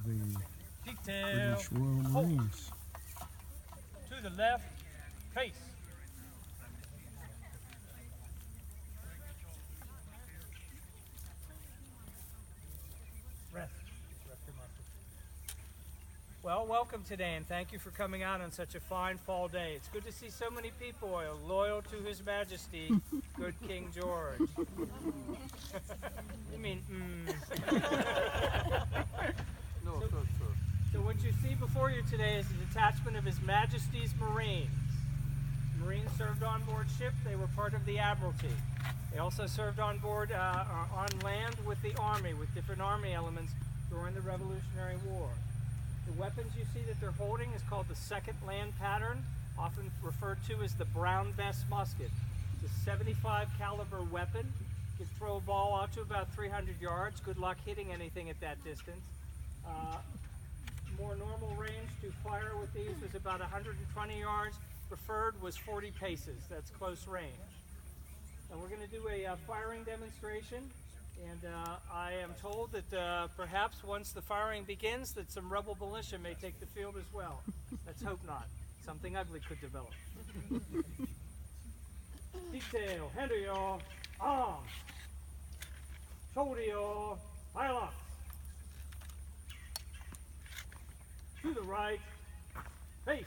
of the Detail. British Royal Marines. To the left, face. Rest. Rest your muscles. Well, welcome today, and thank you for coming out on such a fine fall day. It's good to see so many people loyal to His Majesty, good King George. You mean, No, sir. So what you see before you today is a detachment of His Majesty's Marines. Marines served on board ship. They were part of the Admiralty. They also served on board on land with the Army, with different Army elements during the Revolutionary War. The weapons you see that they're holding is called the second land pattern, often referred to as the Brown Bess musket. It's a 75 caliber weapon. You can throw a ball out to about 300 yards. Good luck hitting anything at that distance. More normal range to fire with these was about 120 yards. Preferred was 40 paces. That's close range. And we're going to do a firing demonstration. And I am told that perhaps once the firing begins that some rebel militia may take the field as well. Let's hope not. Something ugly could develop. Detail, handle your arms, shoulder your firelocks. To the right, face.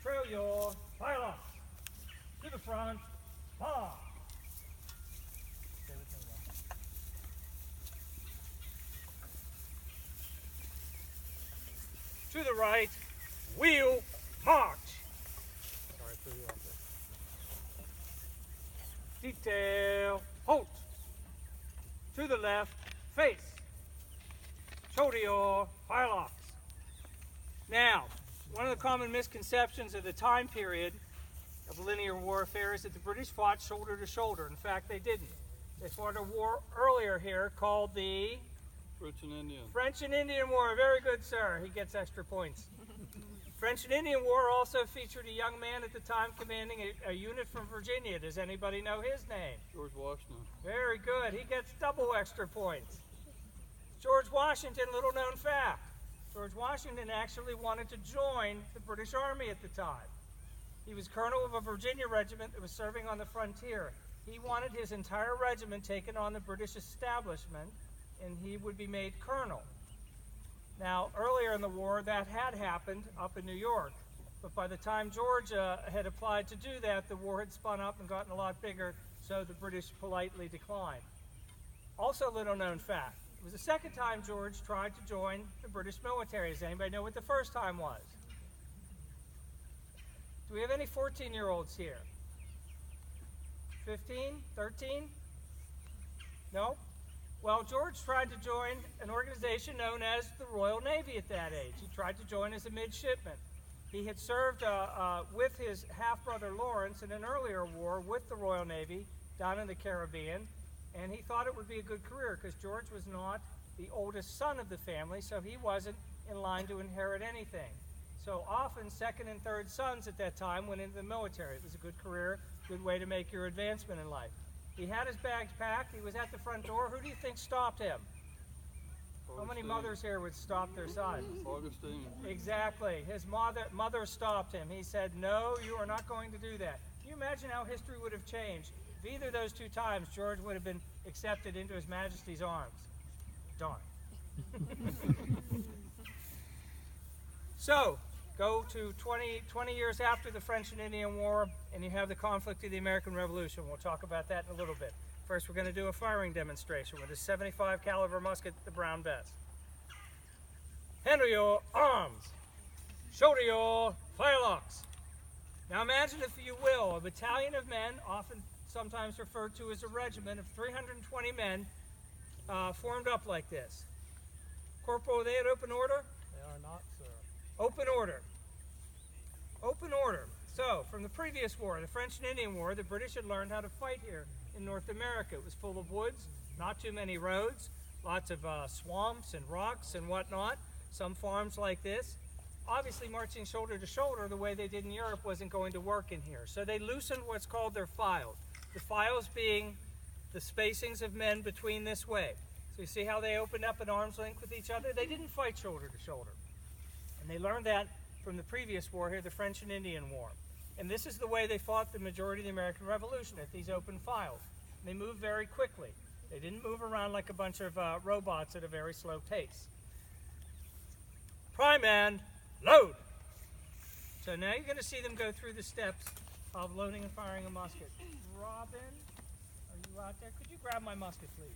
Trail your firelocks. To the front, fire. To the right, wheel, march. Sorry, I threw you off there. Detail, halt. To the left, face. Shoulder your firelocks. Now, one of the common misconceptions of the time period of linear warfare is that the British fought shoulder to shoulder. In fact, they didn't. They fought a war earlier here called the French and Indian War. Very good, sir. He gets extra points. French and Indian War also featured a young man at the time commanding a unit from Virginia. Does anybody know his name? George Washington. Very good. He gets double extra points. George Washington, little known fact. George Washington actually wanted to join the British Army at the time. He was colonel of a Virginia regiment that was serving on the frontier. He wanted his entire regiment taken on the British establishment, and he would be made colonel. Now, earlier in the war, that had happened up in New York. But by the time George had applied to do that, the war had spun up and gotten a lot bigger, so the British politely declined. Also, little known fact, it was the second time George tried to join the British military. Does anybody know what the first time was? Do we have any 14-year-olds here? 15? 13? No? Well, George tried to join an organization known as the Royal Navy at that age. He tried to join as a midshipman. He had served with his half-brother Lawrence in an earlier war with the Royal Navy down in the Caribbean, and he thought it would be a good career because George was not the oldest son of the family, so he wasn't in line to inherit anything. So often second and third sons at that time went into the military. It was a good career, good way to make your advancement in life. He had his bags packed. He was at the front door. Who do you think stopped him? Augustine. How many mothers here would stop their sons? Augustine. Exactly. His mother stopped him. He said, "No, you are not going to do that." Can you imagine how history would have changed? If either of those two times George would have been accepted into His Majesty's arms. Darn. So, go to 20 years after the French and Indian War, and you have the conflict of the American Revolution. We'll talk about that in a little bit. First, we're going to do a firing demonstration with a 75 caliber musket, the Brown Bess. Handle your arms. Shoulder your firelocks. Now imagine, if you will, a battalion of men, often sometimes referred to as a regiment of 320 men, formed up like this. Corporal, are they at open order? They are not, sir. Open order. Open order. So, from the previous war, the French and Indian War, the British had learned how to fight here in North America. It was full of woods, not too many roads, lots of swamps and rocks and whatnot, some farms like this. Obviously, marching shoulder to shoulder the way they did in Europe wasn't going to work in here. So they loosened what's called their files. The files being the spacings of men between this way. So you see how they opened up at arm's length with each other? They didn't fight shoulder to shoulder. And they learned that from the previous war here, the French and Indian War. And this is the way they fought the majority of the American Revolution, at these open files. And they moved very quickly. They didn't move around like a bunch of robots at a very slow pace. Prime and load. So now you're going to see them go through the steps of loading and firing a musket. Robin, are you out there? Could you grab my musket, please?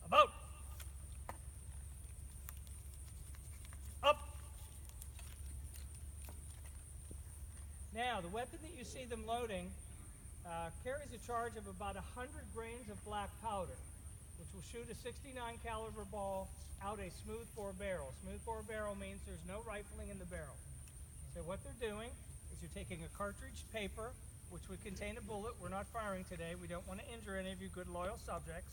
About. Up. Now, the weapon that you see them loading carries a charge of about 100 grains of black powder, which will shoot a 69 caliber ball out a smooth bore barrel. Smooth bore barrel means there's no rifling in the barrel. So what they're doing is you're taking a cartridge paper, which would contain a bullet. We're not firing today. We don't want to injure any of you good loyal subjects.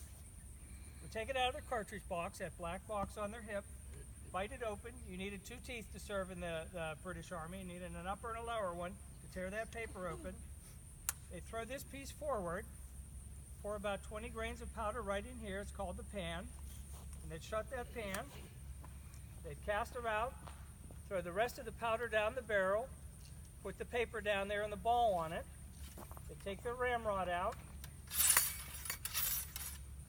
We take it out of the cartridge box, that black box on their hip, bite it open. You needed 2 teeth to serve in the British Army. You needed an upper and a lower one to tear that paper open. They throw this piece forward, pour about 20 grains of powder right in here. It's called the pan. And they'd shut that pan. They'd cast her out, throw the rest of the powder down the barrel, put the paper down there and the ball on it. They'd take their ramrod out,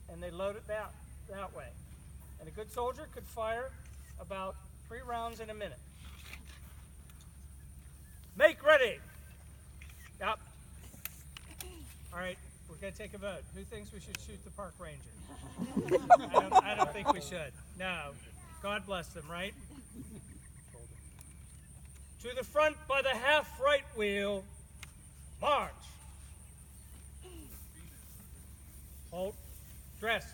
and they load it that way. And a good soldier could fire about 3 rounds in a minute. Make ready. Yep. All right, we're going to take a vote. Who thinks we should shoot the park ranger? I don't think we should. No. God bless them, right? To the front by the half right wheel. March. Halt. Dress.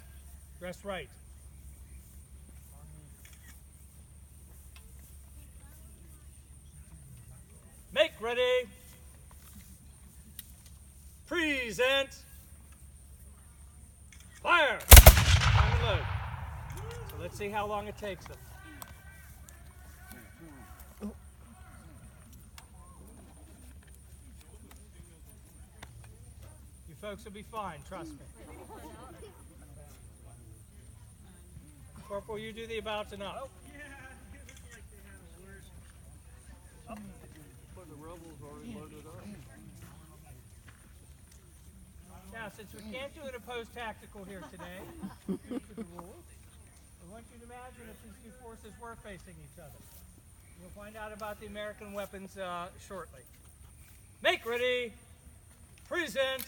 Dress right. Make ready. Present. Fire. Time and load. So let's see how long it takes them. You folks will be fine, trust me. Corporal, you do the abouts and up. But the rebels already loaded up. Now, since we can't do an opposed tactical here today, due to the rules, I want you to imagine if these 2 forces were facing each other. You'll find out about the American weapons shortly. Make ready. Present.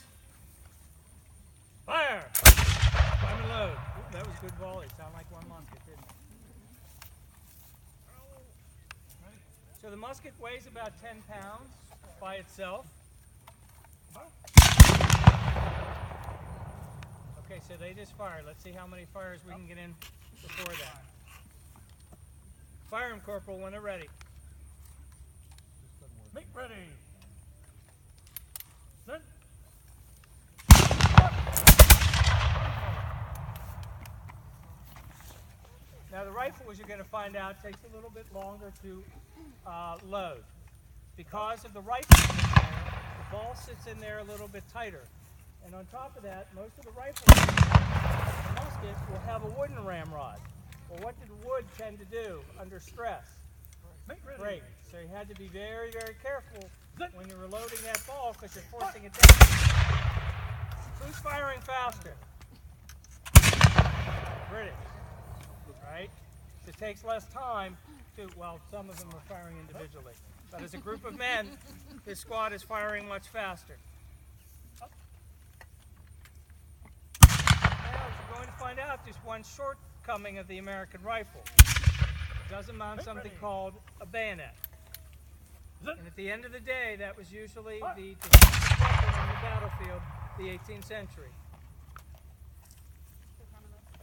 Fire. Time and load. Ooh, that was good volley. Sounded like one musket, didn't it? So the musket weighs about 10 pounds by itself. Okay, so they just fired. Let's see how many fires we can get in before that. Fire them, Corporal, when they're ready. Make ready. Set. Now the rifle, as you're going to find out, takes a little bit longer to load. Because of the rifle in there, the ball sits in there a little bit tighter. And on top of that, most of the rifles, the muskets, will have a wooden ramrod. Well, what did wood tend to do under stress? Break. So you had to be very, very careful when you were loading that ball because you're forcing it down. Who's firing faster? British. Right? It takes less time to, well, some of them are firing individually. But as a group of men, this squad is firing much faster. You're going to find out there's one shortcoming of the American rifle. It doesn't mount something called a bayonet. And at the end of the day, that was usually the decisive weapon on the battlefield, the 18th century.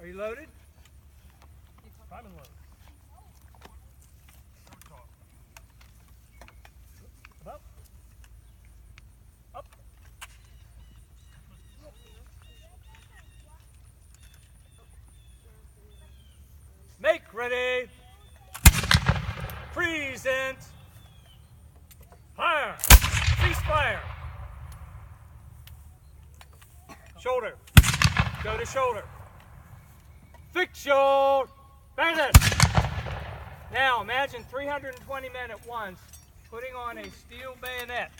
Are you loaded? Prime and load. Up. Up. Make ready. Present. Show to shoulder. Fix your bayonet. Now imagine 320 men at once putting on a steel bayonet.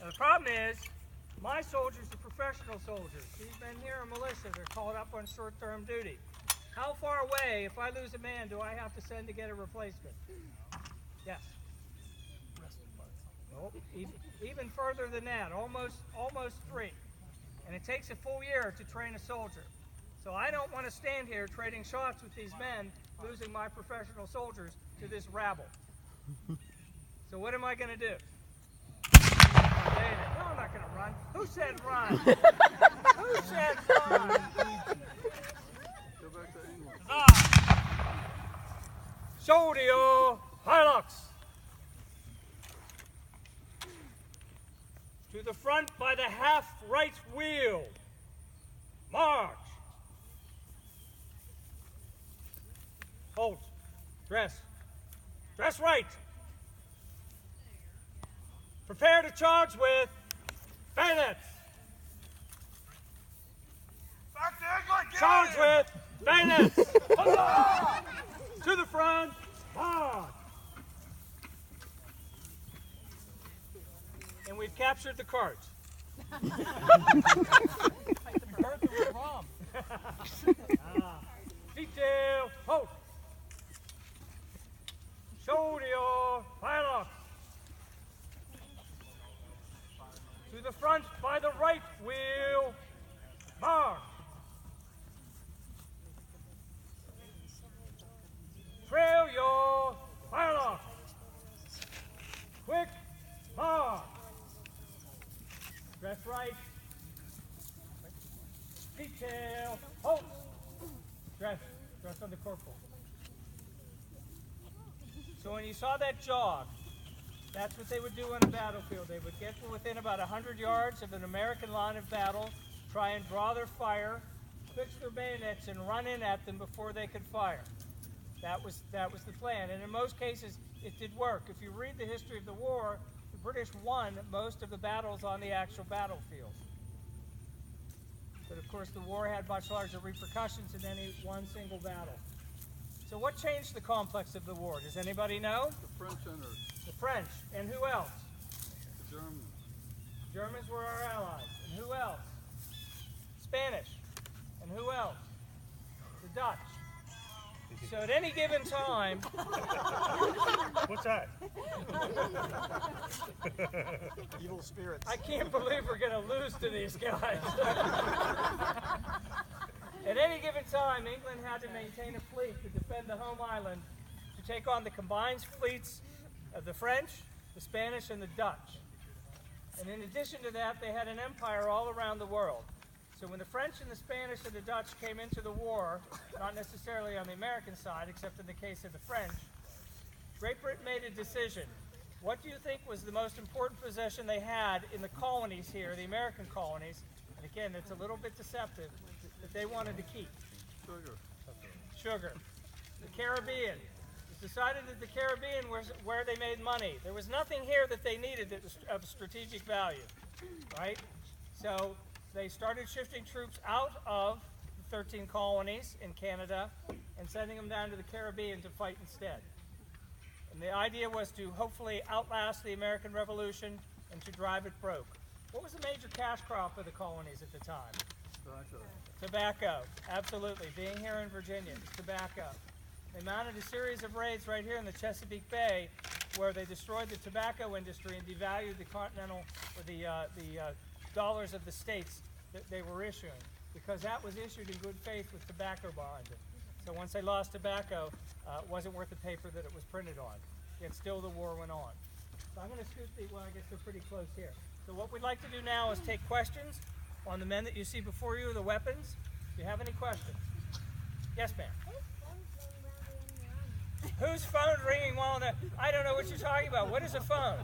Now the problem is, my soldiers are professional soldiers. These men here are militia. They're called up on short-term duty. How far away, if I lose a man, do I have to send to get a replacement? Yes. Nope. Even further than that, almost 3. And it takes a full year to train a soldier. So I don't want to stand here trading shots with these men, losing my professional soldiers to this rabble. So what am I going to do? No, I'm not going to run. Who said run? Who said run? Go back to England. Shoulder your hillocks. To the front by the half right wheel. March. Hold. Dress. Dress right. Prepare to charge with bayonets. Back to England, get Charge in! with bayonets. To the front. March. And we've captured the cart. Detail. Hold. Shoulder your firearms. To the front by the right wheel. March. Trail your firearms. Quick march. Dress right. Detail. Hold. Dress on the corporal. So when you saw that jog, that's what they would do on a battlefield. They would get within about 100 yards of an American line of battle, try and draw their fire, fix their bayonets, and run in at them before they could fire. That was the plan, and in most cases, it did work. If you read the history of the war, the British won most of the battles on the actual battlefield. But of course, the war had much larger repercussions than any one single battle. So what changed the complex of the war? Does anybody know? The French entered. The French. And who else? The Germans. Germans were our allies. And who else? Spanish. And who else? The Dutch. So at any given time... What's that? Evil spirits. I can't believe we're going to lose to these guys. At any given time, England had to maintain a fleet to defend the home island, to take on the combined fleets of the French, the Spanish, and the Dutch. And in addition to that, they had an empire all around the world. So when the French and the Spanish and the Dutch came into the war, not necessarily on the American side, except in the case of the French, Great Britain made a decision. What do you think was the most important possession they had in the colonies here, the American colonies? And again, it's a little bit deceptive, that they wanted to keep. Sugar. The Caribbean. It was decided that the Caribbean was where they made money. There was nothing here that they needed that was of strategic value, right? So they started shifting troops out of the 13 colonies in Canada and sending them down to the Caribbean to fight instead. And the idea was to hopefully outlast the American Revolution and to drive it broke. What was the major cash crop of the colonies at the time? Tobacco, absolutely. Being here in Virginia, it's tobacco. They mounted a series of raids right here in the Chesapeake Bay where they destroyed the tobacco industry and devalued the continental, or the dollars of the states that they were issuing, because that was issued in good faith with tobacco behind it. So once they lost tobacco, it wasn't worth the paper that it was printed on. Yet still the war went on. So I'm going to scoot the, well, I guess they're pretty close here. So what we'd like to do now is take questions on the men that you see before you, the weapons. Do you have any questions? Yes, ma'am. Whose phone ringing while in the... I don't know what you're talking about. What is a phone?